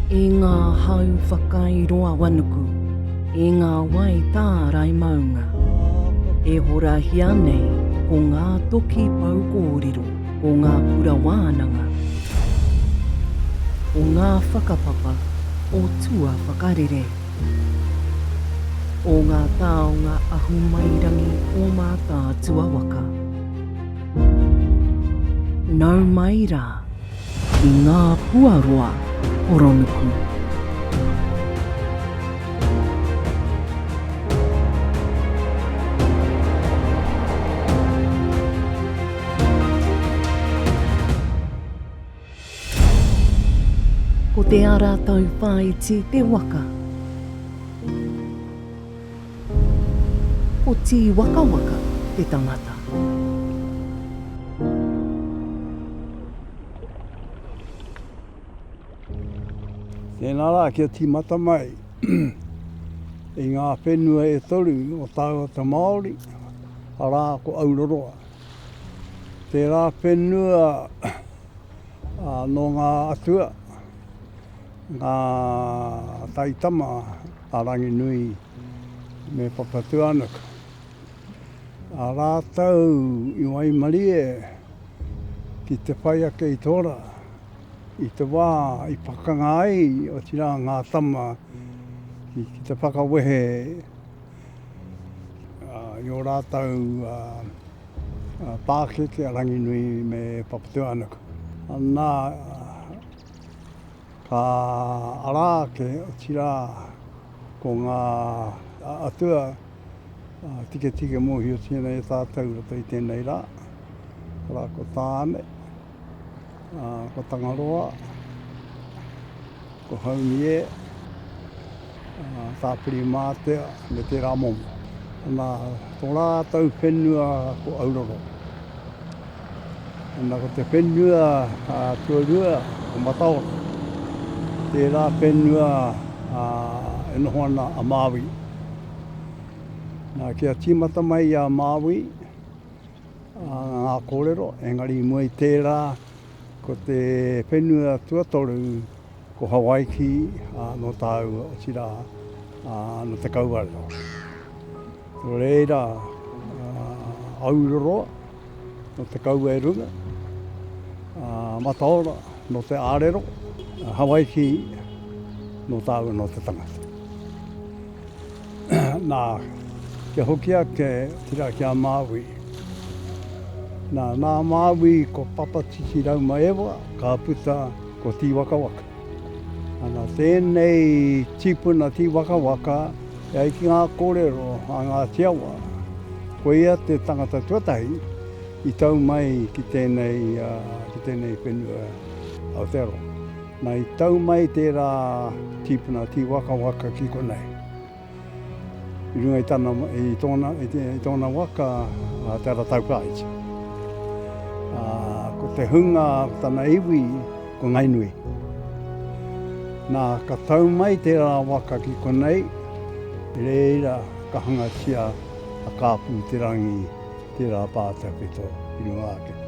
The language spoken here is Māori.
E ngā hau whakairoa wanuku, e ngā wai tārai maunga. E horahia nei ko ngā toki paukōrero, ko ngā kura wānanga. O ngā whakapapa o tua whakarere. O ngā taonga ahumairangi o mā tātua waka. Nau mai rā ki ngā puaroa Oronuku. Ko te ara tau whaiti te waka. Ko ti waka waka te tangata. Tēnā rā kia tīmata mai i ngā whenua e toru o tāuata Māori, arā ko Auroroa. Tērā whenua no ngā atua, ngā taitama a Ranginui me Papatuanuku. A rātau i Waimarie ki te whaiake i tora. I te wā, i pakanga ai o tira ngā tama ki te whakawehe i o rātau Pākeke a Ranginui me Papatuanuku. Nā ka arāke o tira ko ngā atua tike mohi o tēnei tātou rato i tēnei rā. Rā ko tāne. Ko Tangaroa, ko Haumie, Tāpiri Mātea, me te Ramomo. Nā, tō rātau whenua ko Auroro. Nā, ko te whenua tuarua ko Mataora. Tērā whenua e noho ana a Māui. Nā, kia tīmata mai a Māui, ngā kōrero, engari mua i tērā, ko te whenua tuatoru ko Hawaiki no tāu o tira no te kauarero. Tō reira Auroroa no te kauerunga, Mataora no te ārero, Hawaiki no tāu no te tangata. Nā, kia hoki ake tira kia Māui. Nā Māui ko papa titi rauma ewa, ka puta ko ti waka waka. Nā tēnei tipuna ti waka waka, e ai ki ngā kōrero a ngā tiawa. Ko ia te tangata tuatahi i tau mai ki tēnei whenua Aotearoa. Nā i tau mai tērā tipuna ti waka waka ki konei. I runga i tōna waka tērā taukaiti. Ko te hunga tana iwi ko Ngainui. Nā ka tau mai tērā waka ki konei, reira ka hangatia a kāpū te rangi tērā pātapito i runga ake.